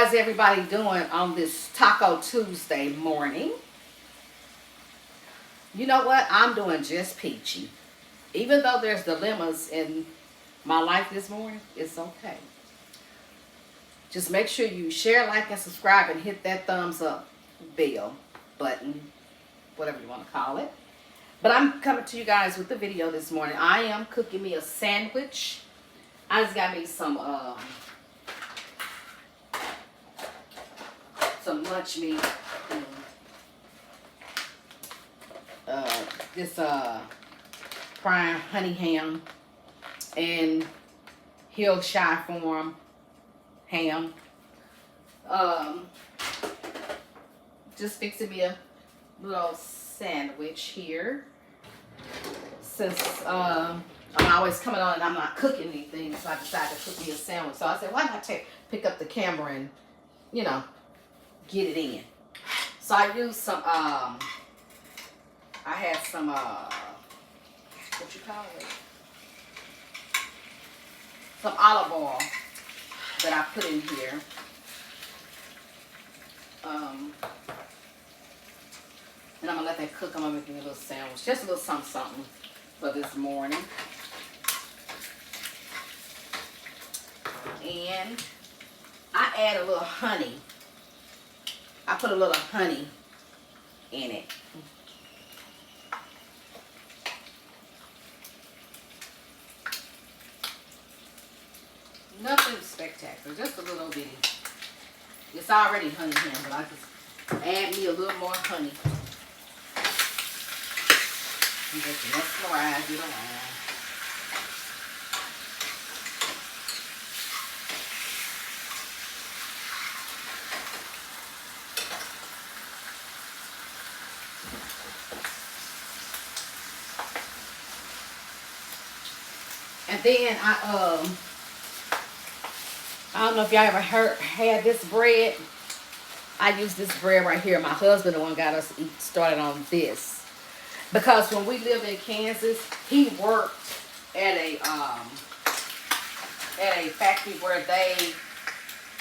How's everybody doing on this Taco Tuesday morning? You know what? I'm doing just peachy. Even though there's dilemmas in my life this morning, it's okay. Just make sure you share, like, and subscribe and hit that thumbs up bell button, whatever you want to call it. But I'm coming to you guys with the video this morning. I am cooking me a sandwich. I just got me some lunch meat. This prime honey ham and Hillshire Farm ham. Just fixing me a little sandwich here. Since I'm always coming on and I'm not cooking anything, so I decided to cook me a sandwich. So I said, why not pick up the camera and, get it in. So I used some, I had some, what you call it? Some olive oil that I put in here. And I'm going to let that cook. I'm going to make me a little sandwich. Just a little something for this morning. And I add a little honey. I put a little honey in it. Nothing spectacular, just a little bitty. It's already honey here, but I just add me a little more honey. And just mesmerize it around. And then I don't know if y'all ever had this bread. I use this bread right here. My husband the one got us started on this. Because when we lived in Kansas, he worked at a factory where they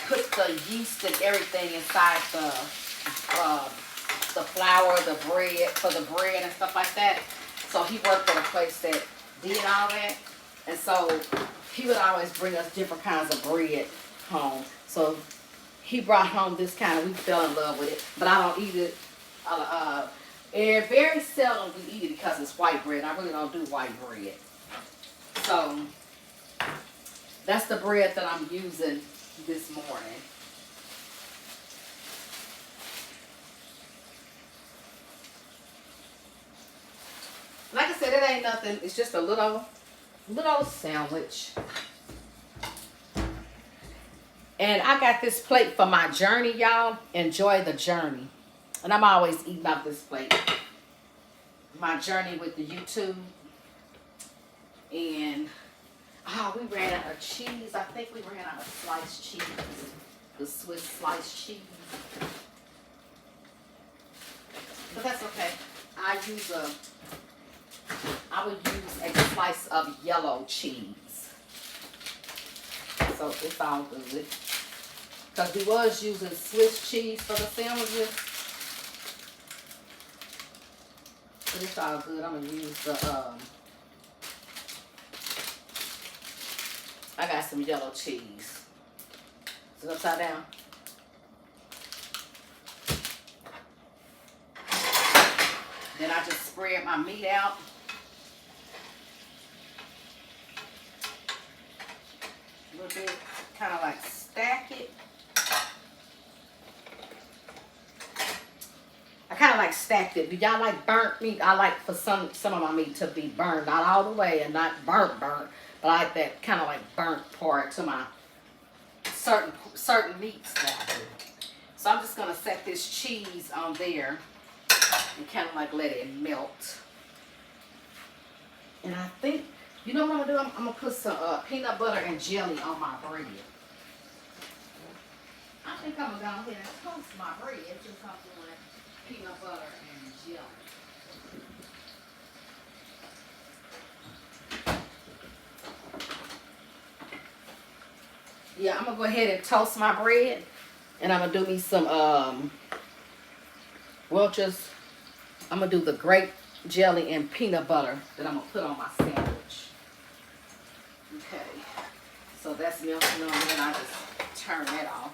put the yeast and everything inside the flour, the bread, for the bread and stuff like that. So he worked at a place that did all that. And so he would always bring us different kinds of bread home. So he brought home this kind of, we fell in love with it. But I don't eat it. Very seldom we eat it because it's white bread. I really don't do white bread. So that's the bread that I'm using this morning. Like I said, it ain't nothing. It's just a little sandwich. And I got this plate for my journey, y'all. Enjoy the journey. And I'm always eating off this plate. My journey with the YouTube. And we ran out of cheese. I think we ran out of sliced cheese. The Swiss sliced cheese. But that's okay. I would use a slice of yellow cheese. So it's all good. Because we was using Swiss cheese for the sandwiches. But it's all good. I'm going to use the, I got some yellow cheese. Is it upside down? Then I just spread my meat out. A little bit, kind of like stack it. I kind of like stacked it. Do y'all like burnt meat? I like for some of my meat to be burned, not all the way and not burnt, but I like that kind of like burnt part to my certain meats that I do. So I'm just gonna set this cheese on there and kind of like let it melt. And I think, you know what I'm gonna do? I'm gonna put some peanut butter and jelly on my bread. I think I'm gonna go ahead and toast my bread since I'm doing peanut butter and jelly. Yeah, I'm gonna go ahead and toast my bread. And I'm gonna do me some I'm gonna do the grape jelly and peanut butter that I'm gonna put on my sandwich. Okay, so that's melting on, and I just turn that off.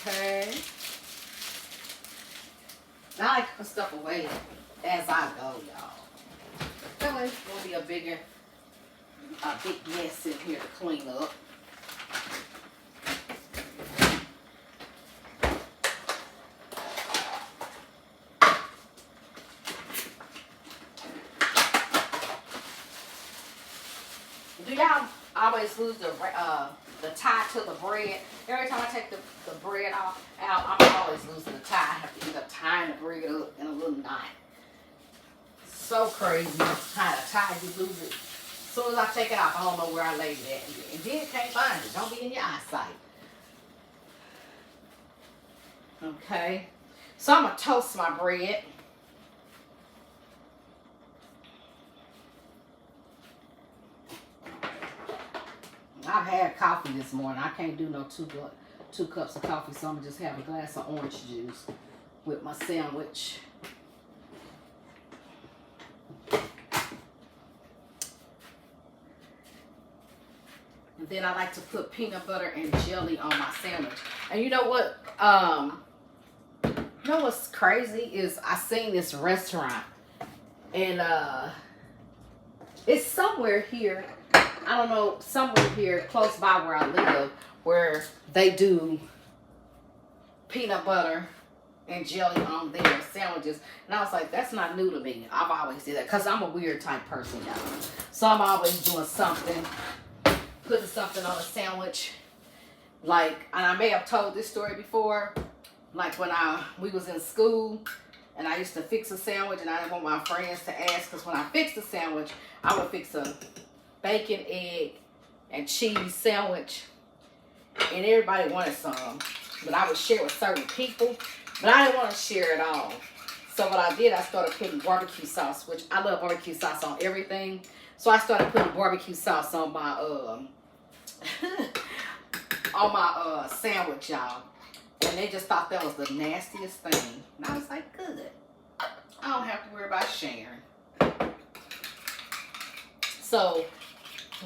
Okay. I like to put stuff away as I go, y'all. That way it's gonna be a big mess in here to clean up. Do y'all always lose the tie to the bread? Every time I take the bread out, I'm always losing the tie. I have to end up tying the bread up in a little knot. So crazy how to tie, you lose it. As soon as I take it off, I don't know where I laid it at. And then can't find it. Don't be in your eyesight. Okay. So I'm going to toast my bread. I've had coffee this morning. I can't do no two cups of coffee, so I'm going to just have a glass of orange juice with my sandwich. And then I like to put peanut butter and jelly on my sandwich. And you know what? You know what's crazy is I seen this restaurant, and it's somewhere here. I don't know, somewhere here close by where I live, where they do peanut butter and jelly on their sandwiches. And I was like, that's not new to me. I've always did that because I'm a weird type person, y'all. So I'm always doing something, putting something on a sandwich. Like, and I may have told this story before, like when we was in school and I used to fix a sandwich and I didn't want my friends to ask, because when I fixed a sandwich, I would fix a bacon, egg, and cheese sandwich, and everybody wanted some, but I would share with certain people, but I didn't want to share it all. So what I did, I started putting barbecue sauce, which I love barbecue sauce on everything. So I started putting barbecue sauce on my sandwich, y'all, and they just thought that was the nastiest thing. And I was like, good, I don't have to worry about sharing. So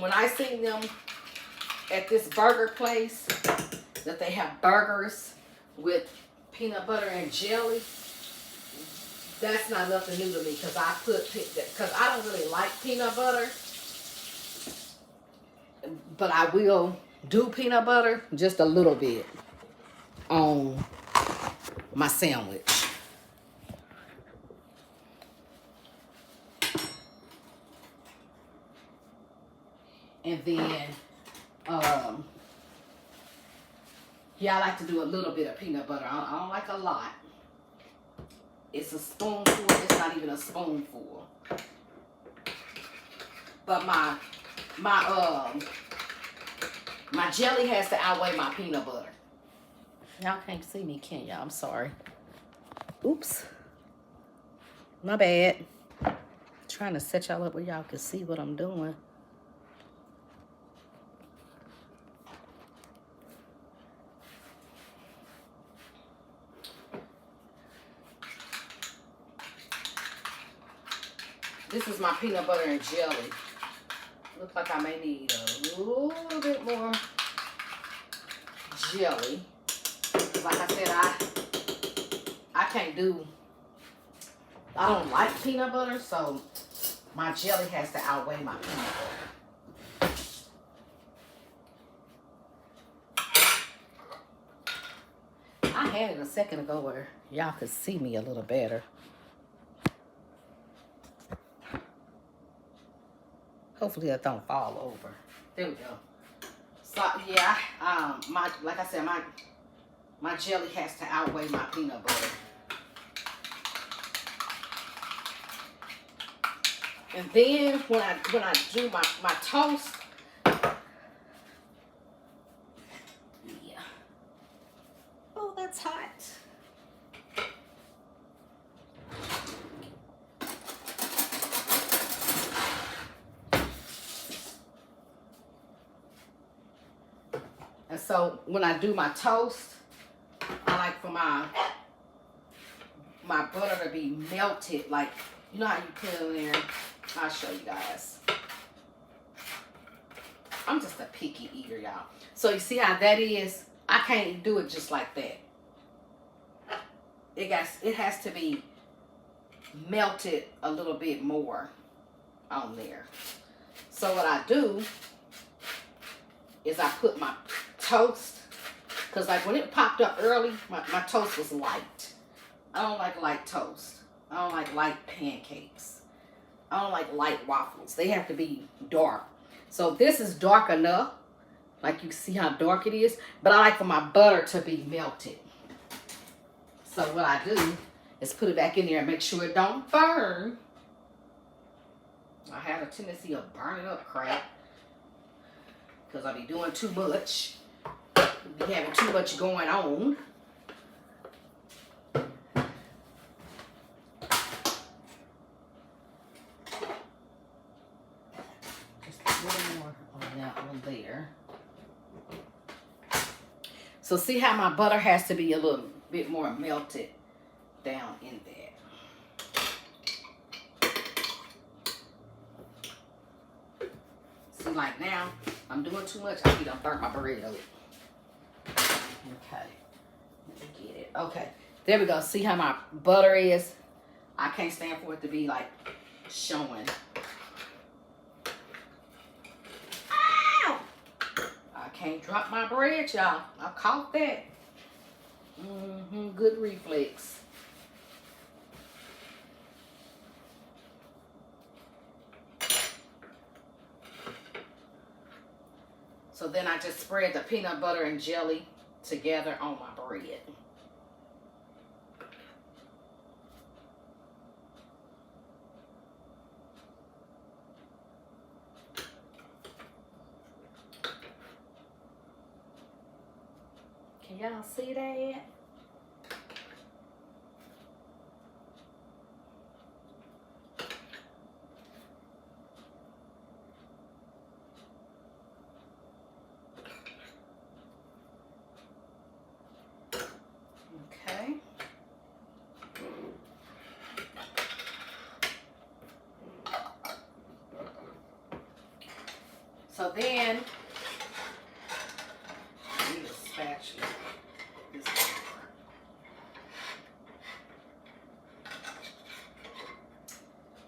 when I see them at this burger place, that they have burgers with peanut butter and jelly, that's not nothing new to me, because I don't really like peanut butter, but I will do peanut butter just a little bit on my sandwich. And then, yeah, I like to do a little bit of peanut butter. I don't like a lot. It's a spoonful. It's not even a spoonful. But my jelly has to outweigh my peanut butter. Y'all can't see me, can y'all? I'm sorry. Oops. My bad. I'm trying to set y'all up where y'all can see what I'm doing. This is my peanut butter and jelly. Looks like I may need a little bit more jelly. Like I said, I don't like peanut butter, so my jelly has to outweigh my peanut butter. I had it a second ago where y'all could see me a little better. Hopefully that don't fall over. There we go. So yeah, like I said, my jelly has to outweigh my peanut butter. And then when I do my toast, yeah. Oh, that's hot. And so when I do my toast, I like for my butter to be melted. Like, you know how you put it in there? I'll show you guys. I'm just a picky eater, y'all. So you see how that is? I can't do it just like that. It has to be melted a little bit more on there. So what I do is I put my toast, because like when it popped up early, my toast was light. I don't like light toast. I don't like light pancakes. I don't like light waffles. They have to be dark. So this is dark enough. Like you see how dark it is. But I like for my butter to be melted. So what I do is put it back in there and make sure it don't burn. I have a tendency of burning up crap because I be doing too much. Be having too much going on. Just a little more on that one there. So see how my butter has to be a little bit more melted down in there. See, like now, I'm doing too much. I need to burn my bread up. Okay. Let me get it. Okay. There we go. See how my butter is? I can't stand for it to be like showing. Ow! I can't drop my bread, y'all. I caught that. Good reflex. So then I just spread the peanut butter and jelly together on my bread. Can y'all see that? Okay. So then, I need a spatula.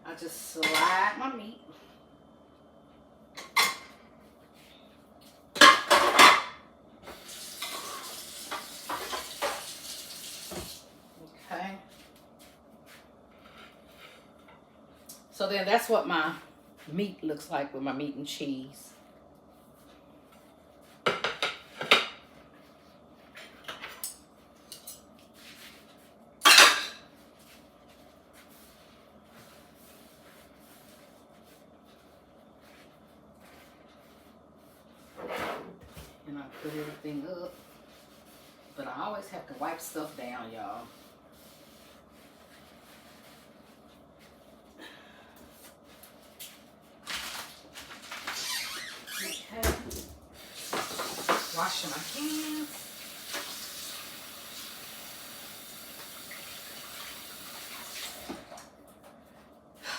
I just slide my meat. Okay. So then that's what my meat looks like with my meat and cheese. And I put everything up. But I always have to wipe stuff down, y'all. Okay. Washing my hands.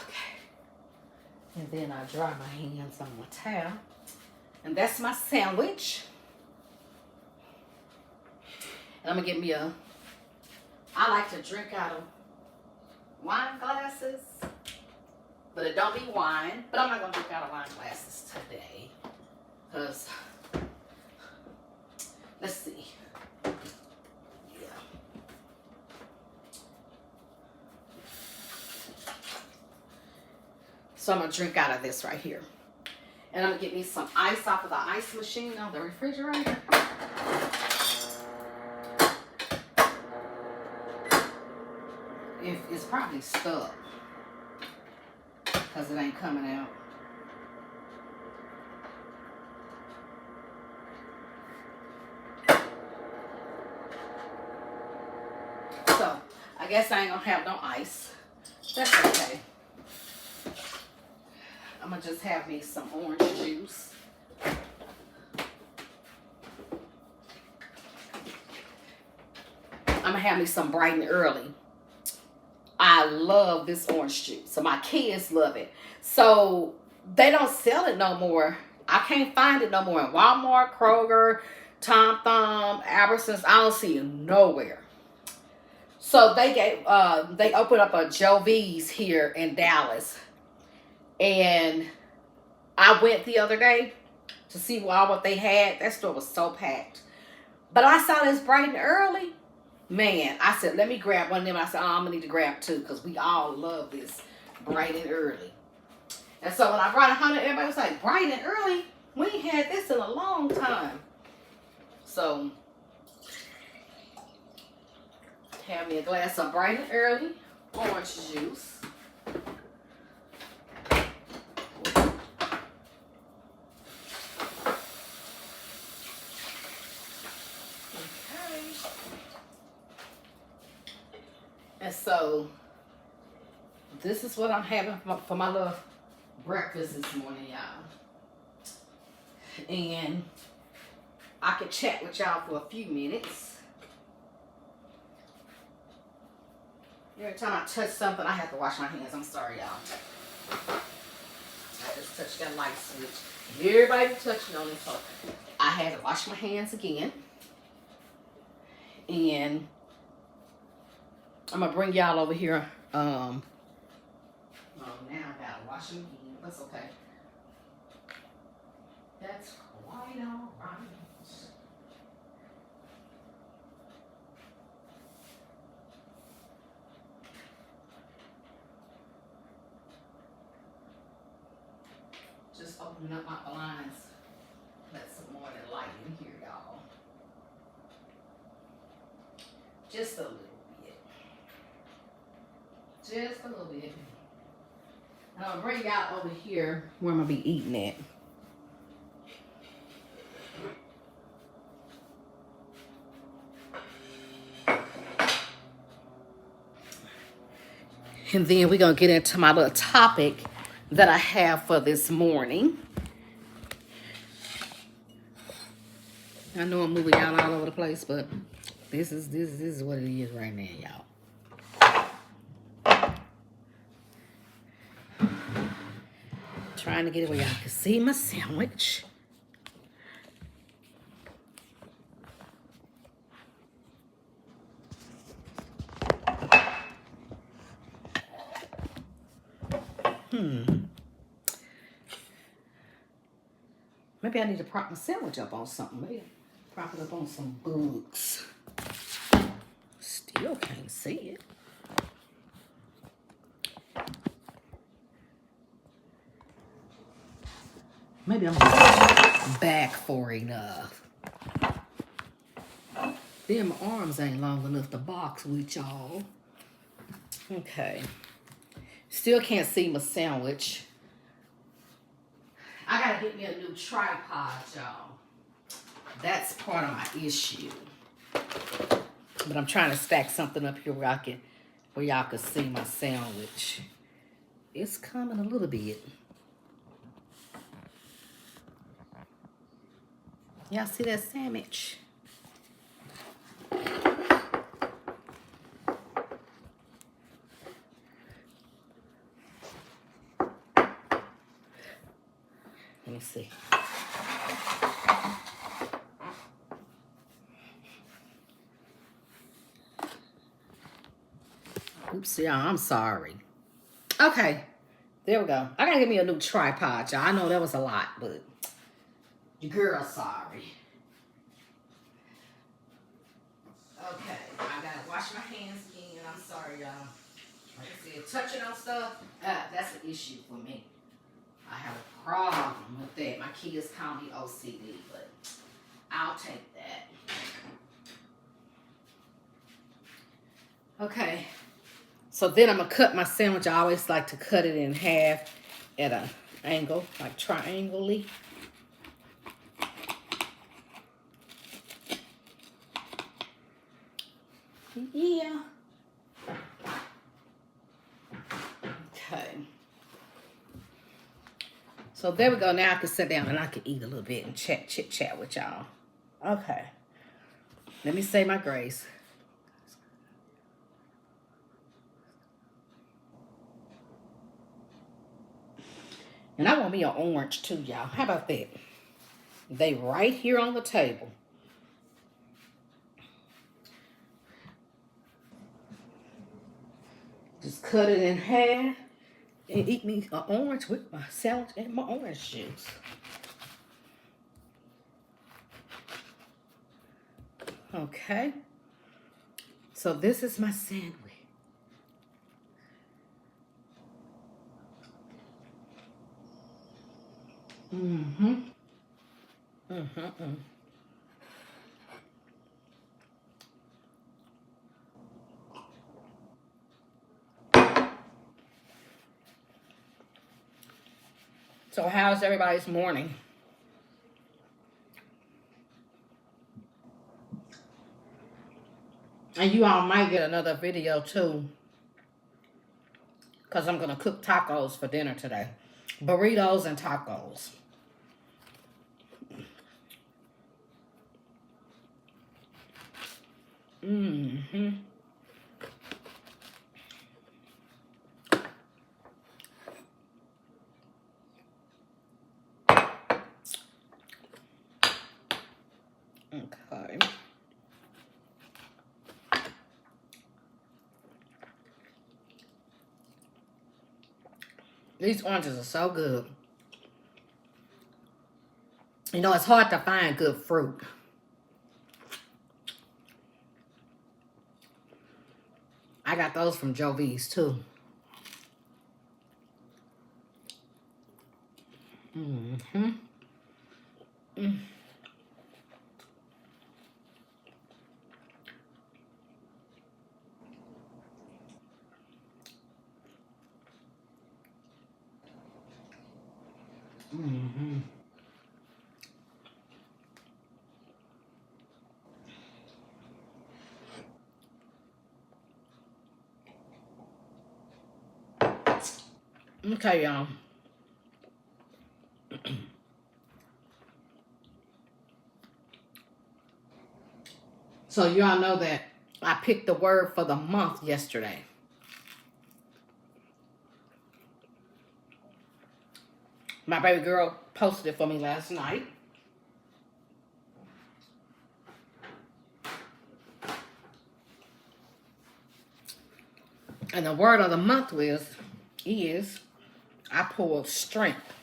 Okay. And then I dry my hands on my towel. And that's my sandwich. And I'm gonna get me I like to drink out of wine glasses, but it don't be wine. But I'm not gonna drink out of wine glasses today, because let's see. Yeah. So I'm gonna drink out of this right here. And I'm gonna get me some ice off of the ice machine on the refrigerator. It's probably stuck because it ain't coming out. So I guess I ain't gonna have no ice. That's okay. I'm gonna just have me some orange juice. I'm gonna have me some bright and early. I love this orange juice. So my kids love it. So they don't sell it no more. I can't find it no more in Walmart, Kroger, Tom Thumb, Albertsons. I don't see it nowhere. So they opened up a Joe V's here in Dallas. And I went the other day to see what they had. That store was so packed. But I saw this bright and early. Man, I said, let me grab one of them. I said, oh, I'm going to need to grab two because we all love this bright and early. And so when I brought 100, everybody was like, bright and early? We ain't had this in a long time. So, have me a glass of bright and early orange juice. And so, this is what I'm having for my little breakfast this morning, y'all. And I could chat with y'all for a few minutes. Every time I touch something, I have to wash my hands. I'm sorry, y'all. I just touched that light switch. Everybody touching on it, so I had to wash my hands again. And I'm gonna bring y'all over here. Oh, now I gotta wash them again. That's okay. That's quite all right. Just opening up my blinds. Let some more of that light in here, y'all. Just a little. Just a little bit. And I'm gonna bring y'all over here where I'm gonna be eating at. And then we're gonna get into my little topic that I have for this morning. I know I'm moving y'all all over the place, but this is what it is right now, y'all. Trying to get it where y'all can see my sandwich. Maybe I need to prop my sandwich up on something. Maybe prop it up on some books. Still can't see it. Maybe I'm back for enough. Then my arms ain't long enough to box with y'all. Okay. Still can't see my sandwich. I gotta get me a new tripod, y'all. That's part of my issue. But I'm trying to stack something up here where y'all can see my sandwich. It's coming a little bit. Y'all see that sandwich? Let me see. Oops, y'all, I'm sorry. Okay, there we go. I gotta get me a new tripod, y'all. I know that was a lot, but your girl's sorry. Okay, I gotta wash my hands again. I'm sorry, y'all. Like I said, touching on stuff, that's an issue for me. I have a problem with that. My kids call me OCD, but I'll take that. Okay, so then I'm gonna cut my sandwich. I always like to cut it in half at an angle, like triangle-y. Yeah. Okay. So there we go. Now I can sit down and I can eat a little bit and chit chat with y'all. Okay. Let me say my grace. And I want me an orange too, y'all. How about that? They right here on the table. Just cut it in half and eat me an orange with my salad and my orange juice. Okay. So this is my sandwich. Mm-hmm. Mm-hmm. So how's everybody's morning? And you all might get another video too, because I'm going to cook tacos for dinner today. Burritos and tacos. Mm-hmm. Okay. These oranges are so good. You know, it's hard to find good fruit. I got those from Joe V's too. Mm-hmm. Mm. Mm-hmm. Okay, y'all. So y'all know that I picked the word for the month yesterday. My baby girl posted it for me last night. And the word of the month is I pulled strength.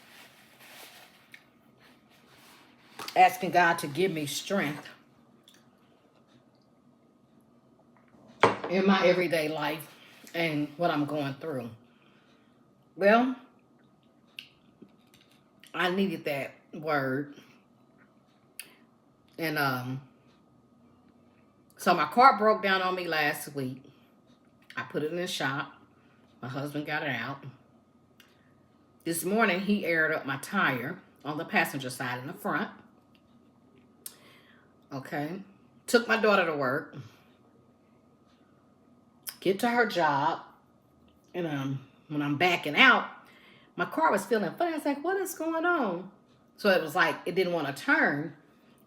Asking God to give me strength in my everyday life and what I'm going through. Well, I needed that word. And so my car broke down on me last week. I put it in the shop. My husband got it out. This morning, he aired up my tire on the passenger side in the front. Okay. Took my daughter to work. Get to her job. And when I'm backing out, my car was feeling funny. I was like, what is going on? So it was like, it didn't want to turn.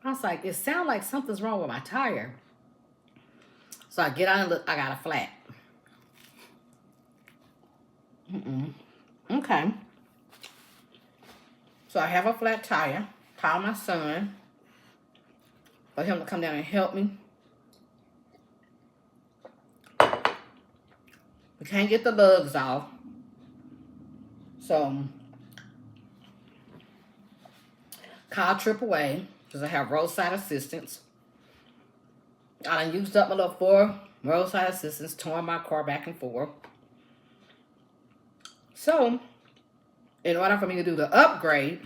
I was like, it sounds like something's wrong with my tire. So I get out and look, I got a flat. Okay. So I have a flat tire. Call my son for him to come down and help me. We can't get the lugs off. So call AAA because I have roadside assistance. I done used up my little 4 roadside assistance, towing my car back and forth. So in order for me to do the upgrade,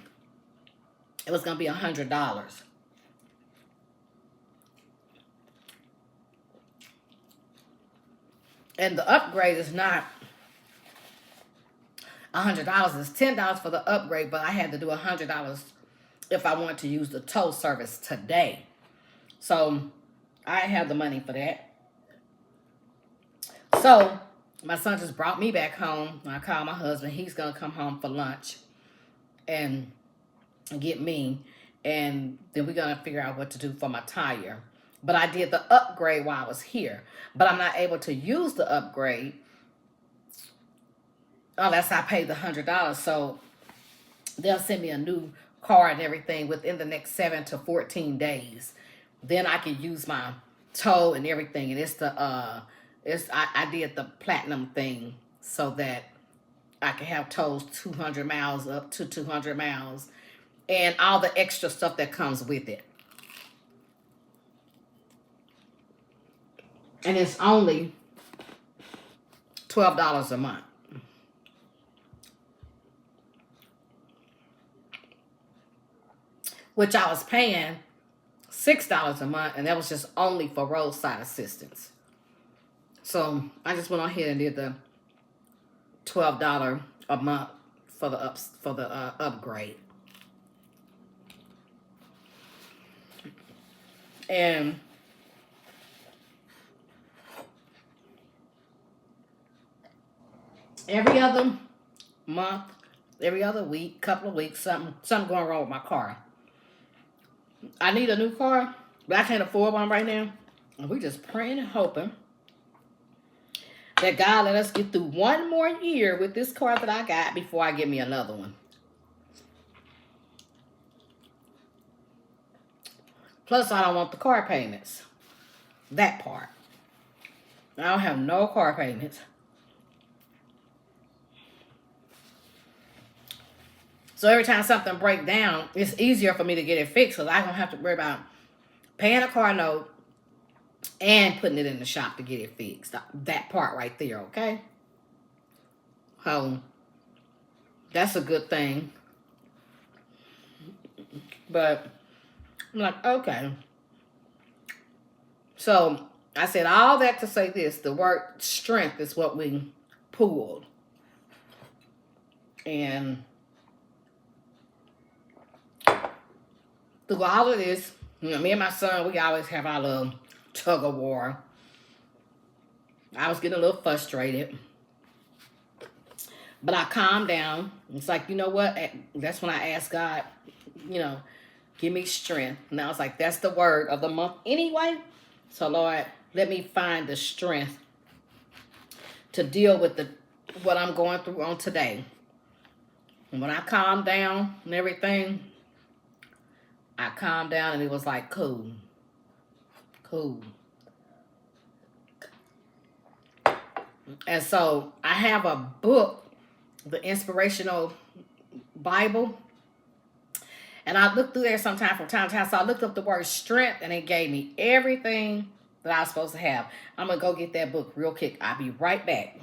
it was going to be $100. And the upgrade is not $100. It's $10 for the upgrade, but I had to do $100 if I wanted to use the tow service today. So I have the money for that. So my son just brought me back home. I called my husband. He's going to come home for lunch and get me. And then we're going to figure out what to do for my tire. But I did the upgrade while I was here. But I'm not able to use the upgrade unless I paid the $100. So they'll send me a new card and everything within the next 7 to 14 days. Then I can use my toe and everything. And it's the I did the platinum thing so that I can have toes 200 miles up to 200 miles and all the extra stuff that comes with it. And it's only $12 a month. Which I was paying $6 a month, and that was just only for roadside assistance. So I just went on ahead and did the $12 a month for the upgrade. And every other month, every other week, couple of weeks, something going wrong with my car. I need a new car, but I can't afford one right now. And we just praying and hoping that God let us get through one more year with this car that I got before I get me another one. Plus, I don't want the car payments. That part. I don't have no car payments. So every time something breaks down, it's easier for me to get it fixed because I don't have to worry about paying a car note and putting it in the shop to get it fixed. That part right there, okay? So that's a good thing. But I'm like, okay. So I said all that to say this. The word strength is what we pulled. And through all of this, me and my son, we always have our little tug of war. I was getting a little frustrated. But I calmed down. It's like, you know what? That's when I asked God, give me strength. And I was like, that's the word of the month anyway. So, Lord, let me find the strength to deal with what I'm going through on today. And when I calmed down and everything, I calmed down and it was like, cool. And so I have a book, the Inspirational Bible. And I looked through there sometime from time to time. So I looked up the word strength and it gave me everything that I was supposed to have. I'm going to go get that book real quick. I'll be right back.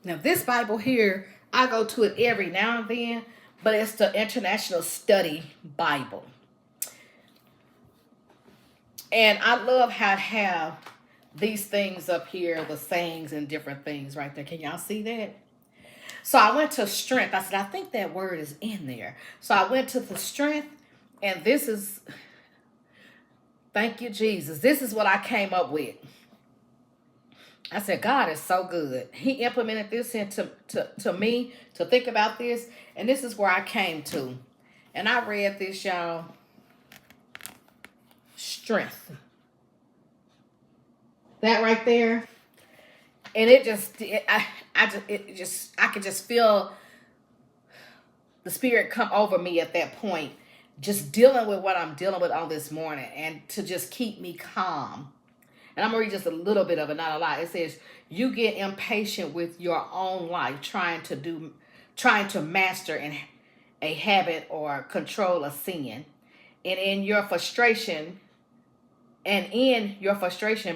Now, this Bible here, I go to it every now and then, but it's the International Study Bible. And I love how to have these things up here, the sayings and different things right there. Can y'all see that? So I went to strength. I said, I think that word is in there. So I went to the strength, and this is, thank you, Jesus. This is what I came up with. I said, God is so good. He implemented this into to me to think about this. And this is where I came to. And I read this, y'all. Strength. That right there. And it just, I could just feel the Spirit come over me at that point. Just dealing with what I'm dealing with on this morning. And to just keep me calm. And I'm going to read just a little bit of it, not a lot. It says, you get impatient with your own life, trying to master a habit or control a sin. And in your frustration,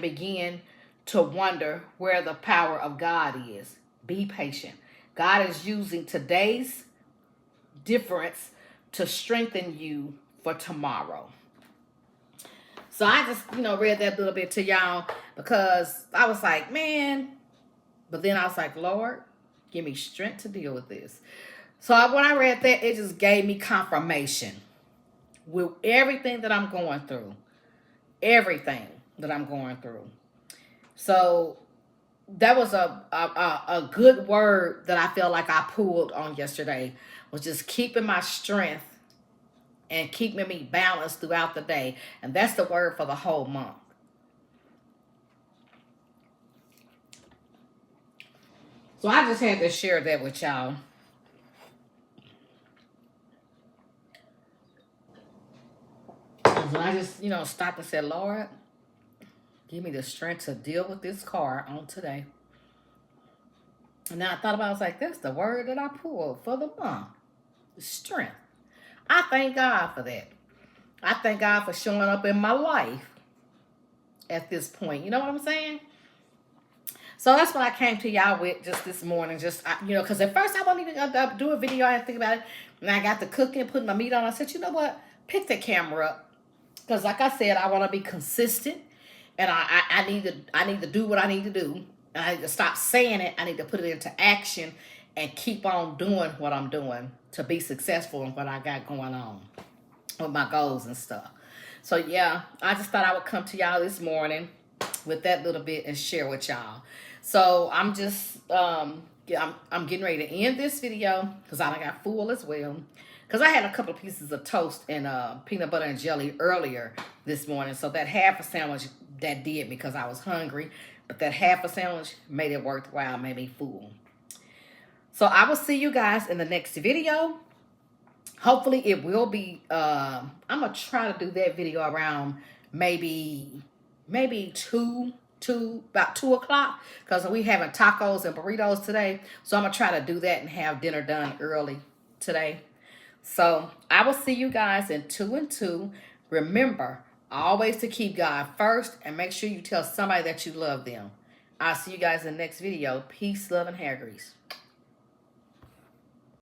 begin to wonder where the power of God is. Be patient. God is using today's difference to strengthen you for tomorrow. So I just, read that little bit to y'all because I was like, man. But then I was like, Lord, give me strength to deal with this. So when I read that, it just gave me confirmation with everything that I'm going through. Everything that I'm going through. So that was a good word that I feel like I pulled on yesterday, was just keeping my strength and keeping me balanced throughout the day. And that's the word for the whole month. So I just had to share that with y'all. So I just, stopped and said, Lord, give me the strength to deal with this car on today. And now I thought about it, I was like, that's the word that I pulled for the month. Strength. I thank God for that. I thank God for showing up in my life at this point. You know what I'm saying? So that's what I came to y'all with just this morning. Just, because at first I wasn't even going to do a video. I didn't think about it. And I got the cooking, putting my meat on. I said, you know what? Pick the camera up. Because like I said, I want to be consistent. And I need to do what I need to do. And I need to stop saying it. I need to put it into action and keep on doing what I'm doing to be successful in what I got going on with my goals and stuff. So yeah, I just thought I would come to y'all this morning with that little bit and share with y'all. So I'm just I'm getting ready to end this video because I got full as well. Because I had a couple of pieces of toast and peanut butter and jelly earlier this morning. So that half a sandwich, that did because I was hungry. But that half a sandwich made it worthwhile, made me full. So I will see you guys in the next video. Hopefully it will be, I'm going to try to do that video around maybe about 2 o'clock. Because we having tacos and burritos today. So I'm going to try to do that and have dinner done early today. So I will see you guys in 2 and 2. Remember, always to keep God first and make sure you tell somebody that you love them. I'll see you guys in the next video. Peace, love, and hair grease.